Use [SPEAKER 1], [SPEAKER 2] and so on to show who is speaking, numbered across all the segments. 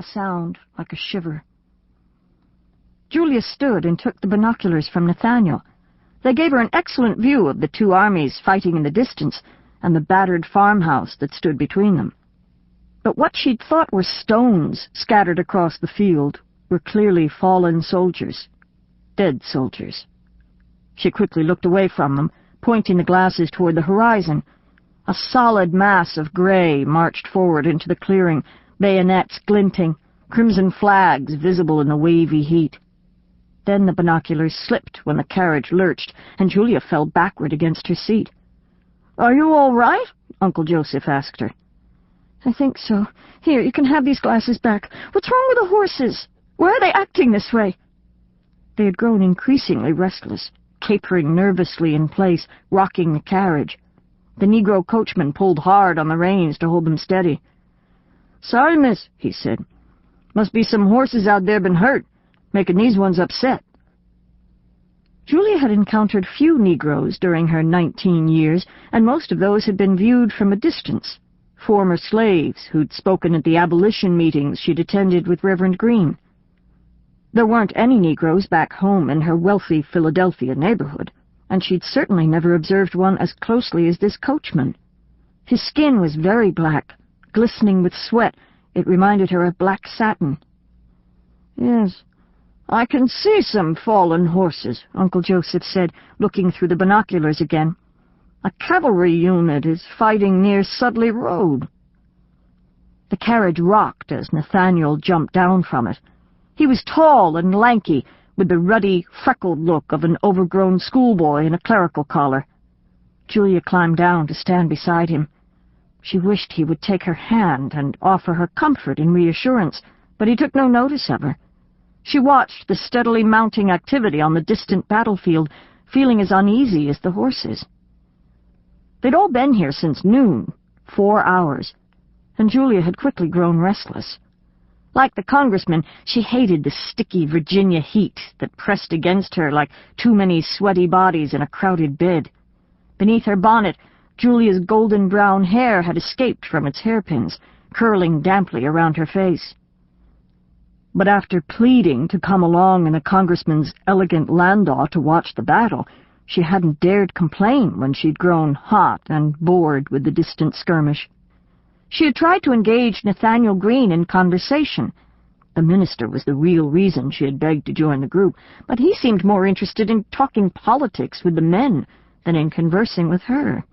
[SPEAKER 1] a sound like a shiver. Julia stood and took the binoculars from Nathaniel. They gave her an excellent view of the two armies fighting in the distance and the battered farmhouse that stood between them. But what she'd thought were stones scattered across the field were clearly fallen soldiers, dead soldiers. She quickly looked away from them, pointing the glasses toward the horizon. A solid mass of gray marched forward into the clearing, bayonets glinting, crimson flags visible in the wavy heat. Then the binoculars slipped when the carriage lurched, and Julia fell backward against her seat. "Are you all right?" Uncle Joseph asked her. "I think so. Here, you can have these glasses back. What's wrong with the horses? Why are they acting this way?" They had grown increasingly restless, capering nervously in place, rocking the carriage. The Negro coachman pulled hard on the reins to hold them steady. "Sorry, miss," he said. "Must be some horses out there been hurt, making these ones upset." Julia had encountered few Negroes during her 19 years, and most of those had been viewed from a distance, former slaves who'd spoken at the abolition meetings she'd attended with Reverend Greene. There weren't any Negroes back home in her wealthy Philadelphia neighborhood, and she'd certainly never observed one as closely as this coachman. His skin was very black, glistening with sweat. It reminded her of black satin. "Yes, I can see some fallen horses," Uncle Joseph said, looking through the binoculars again. "A cavalry unit is fighting near Sudley Road." The carriage rocked as Nathaniel jumped down from it. He was tall and lanky, with the ruddy, freckled look of an overgrown schoolboy in a clerical collar. Julia climbed down to stand beside him. She wished he would take her hand and offer her comfort and reassurance, but he took no notice of her. She watched the steadily mounting activity on the distant battlefield, feeling as uneasy as the horses. They'd all been here since noon, 4 hours, and Julia had quickly grown restless. Like the congressman, she hated the sticky Virginia heat that pressed against her like too many sweaty bodies in a crowded bed. Beneath her bonnet, Julia's golden-brown hair had escaped from its hairpins, curling damply around her face. But after pleading to come along in the congressman's elegant landau to watch the battle, she hadn't dared complain when she'd grown hot and bored with the distant skirmish. She had tried to engage Nathaniel Greene in conversation. The minister was the real reason she had begged to join the group, but he seemed more interested in talking politics with the men than in conversing with her.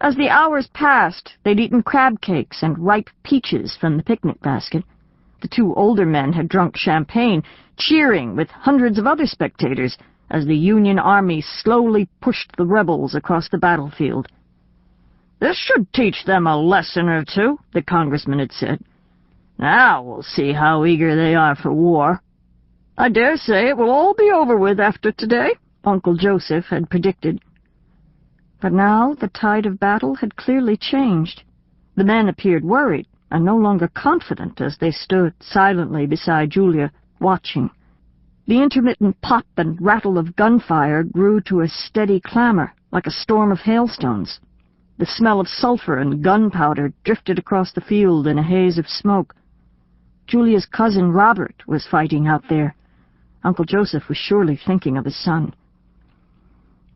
[SPEAKER 1] As the hours passed, they'd eaten crab cakes and ripe peaches from the picnic basket. The two older men had drunk champagne, cheering with hundreds of other spectators as the Union Army slowly pushed the rebels across the battlefield. "This should teach them a lesson or two," the congressman had said. "Now we'll see how eager they are for war." "I dare say it will all be over with after today," Uncle Joseph had predicted. But now the tide of battle had clearly changed. The men appeared worried and no longer confident as they stood silently beside Julia, watching. The intermittent pop and rattle of gunfire grew to a steady clamor, like a storm of hailstones. The smell of sulphur and gunpowder drifted across the field in a haze of smoke. Julia's cousin Robert was fighting out there. Uncle Joseph was surely thinking of his son.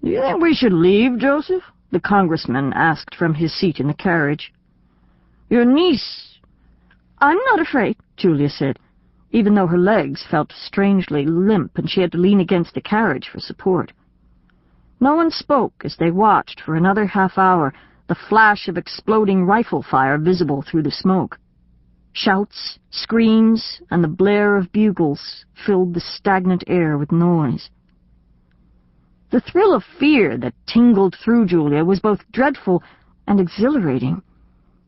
[SPEAKER 1] "Do you think we should leave, Joseph?" the congressman asked from his seat in the carriage. "Your niece—" "I'm not afraid," Julia said, even though her legs felt strangely limp and she had to lean against the carriage for support. No one spoke as they watched for another half-hour, the flash of exploding rifle fire visible through the smoke. Shouts, screams, and the blare of bugles filled the stagnant air with noise. The thrill of fear that tingled through Julia was both dreadful and exhilarating.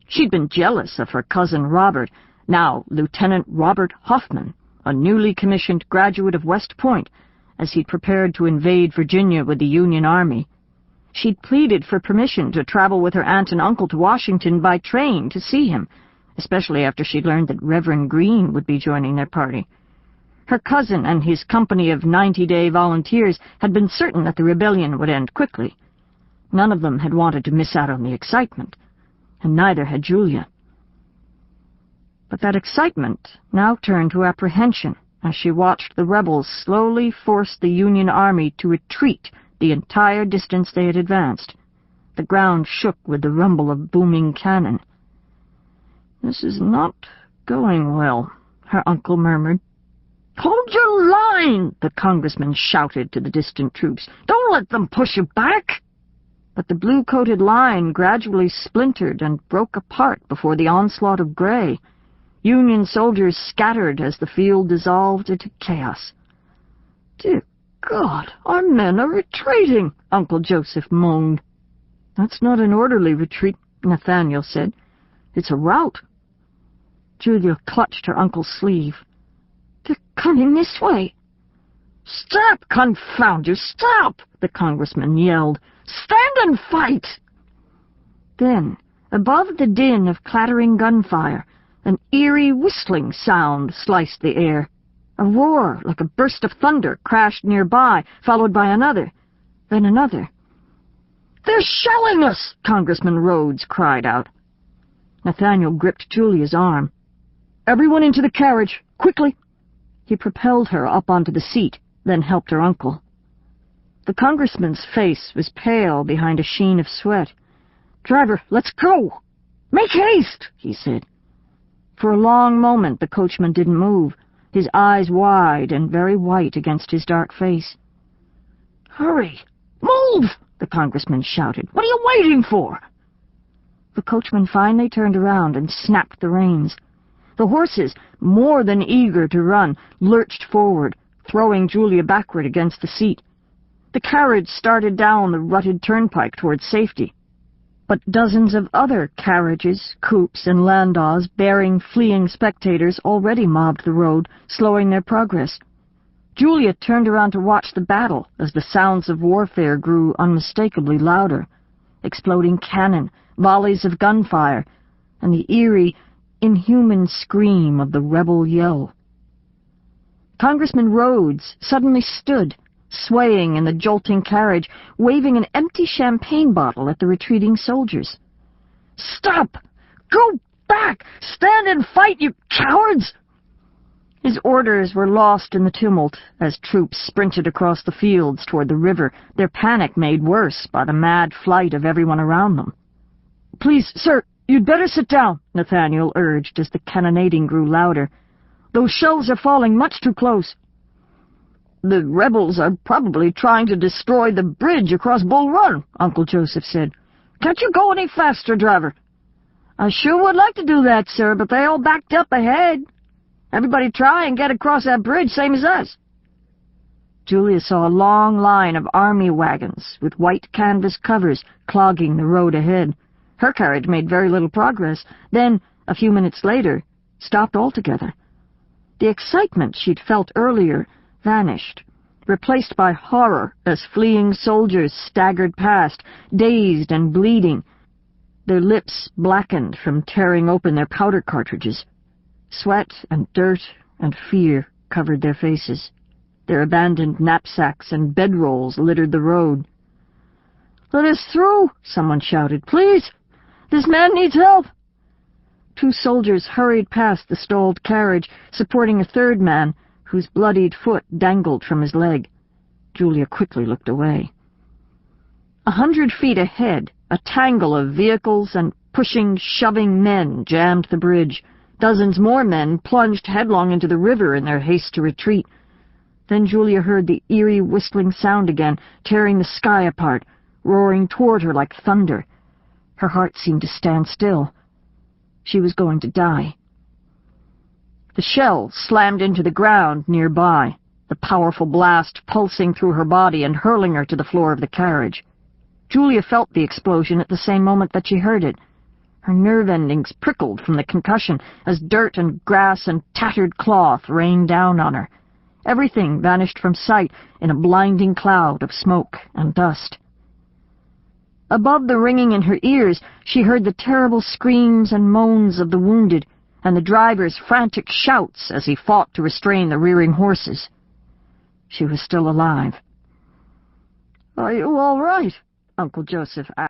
[SPEAKER 1] She'd been jealous of her cousin Robert, now Lieutenant Robert Hoffman, a newly commissioned graduate of West Point, as he'd prepared to invade Virginia with the Union Army. She'd pleaded for permission to travel with her aunt and uncle to Washington by train to see him, especially after she'd learned that Reverend Greene would be joining their party. Her cousin and his company of 90-day volunteers had been certain that the rebellion would end quickly. None of them had wanted to miss out on the excitement, and neither had Julia. But that excitement now turned to apprehension as she watched the rebels slowly force the Union Army to retreat the entire distance they had advanced. The ground shook with the rumble of booming cannon. "This is not going well," her uncle murmured. "Hold your line!" the congressman shouted to the distant troops. "Don't let them push you back!" But the blue-coated line gradually splintered and broke apart before the onslaught of gray. Union soldiers scattered as the field dissolved into chaos. "Dear God, our men are retreating," Uncle Joseph moaned. "That's not an orderly retreat," Nathaniel said. "It's a rout." Julia clutched her uncle's sleeve. "They're coming this way." "Stop, confound you, stop!" the congressman yelled. "Stand and fight!" Then, above the din of clattering gunfire, an eerie whistling sound sliced the air. A roar like a burst of thunder crashed nearby, followed by another, then another. "They're shelling us!" Congressman Rhodes cried out. Nathaniel gripped Julia's arm. "Everyone into the carriage, quickly!" He propelled her up onto the seat, then helped her uncle. The congressman's face was pale behind a sheen of sweat. "Driver, let's go!" "Make haste!" he said. For a long moment the coachman didn't move, his eyes wide and very white against his dark face. "Hurry! Move!" the congressman shouted. "What are you waiting for?" The coachman finally turned around and snapped the reins. The horses, more than eager to run, lurched forward, throwing Julia backward against the seat. The carriage started down the rutted turnpike towards safety. But dozens of other carriages, coupes, and landaus bearing fleeing spectators already mobbed the road, slowing their progress. Julia turned around to watch the battle as the sounds of warfare grew unmistakably louder. Exploding cannon, volleys of gunfire, and the eerie, inhuman scream of the rebel yell. Congressman Rhodes suddenly stood, swaying in the jolting carriage, waving an empty champagne bottle at the retreating soldiers. "Stop! Go back! Stand and fight, you cowards!" His orders were lost in the tumult as troops sprinted across the fields toward the river, their panic made worse by the mad flight of everyone around them. "Please, sir, you'd better sit down," Nathaniel urged as the cannonading grew louder. "Those shells are falling much too close." "The rebels are probably trying to destroy the bridge across Bull Run," Uncle Joseph said. "Can't you go any faster, driver?" "I sure would like to do that, sir, but they all backed up ahead. Everybody try and get across that bridge, same as us." Julia saw a long line of army wagons with white canvas covers clogging the road ahead. Her carriage made very little progress, then, a few minutes later, stopped altogether. The excitement she'd felt earlier vanished, replaced by horror as fleeing soldiers staggered past, dazed and bleeding, their lips blackened from tearing open their powder cartridges. Sweat and dirt and fear covered their faces. Their abandoned knapsacks and bedrolls littered the road. "Let us through!" someone shouted. "Please! This man needs help!" Two soldiers hurried past the stalled carriage, supporting a third man whose bloodied foot dangled from his leg. Julia quickly looked away. 100 feet ahead, a tangle of vehicles and pushing, shoving men jammed the bridge. Dozens more men plunged headlong into the river in their haste to retreat. Then Julia heard the eerie whistling sound again, tearing the sky apart, roaring toward her like thunder. Her heart seemed to stand still. She was going to die. The shell slammed into the ground nearby, the powerful blast pulsing through her body and hurling her to the floor of the carriage. Julia felt the explosion at the same moment that she heard it. Her nerve endings prickled from the concussion as dirt and grass and tattered cloth rained down on her. Everything vanished from sight in a blinding cloud of smoke and dust. Above the ringing in her ears, she heard the terrible screams and moans of the wounded, and the driver's frantic shouts as he fought to restrain the rearing horses. She was still alive. "Are you all right?" Uncle Joseph asked.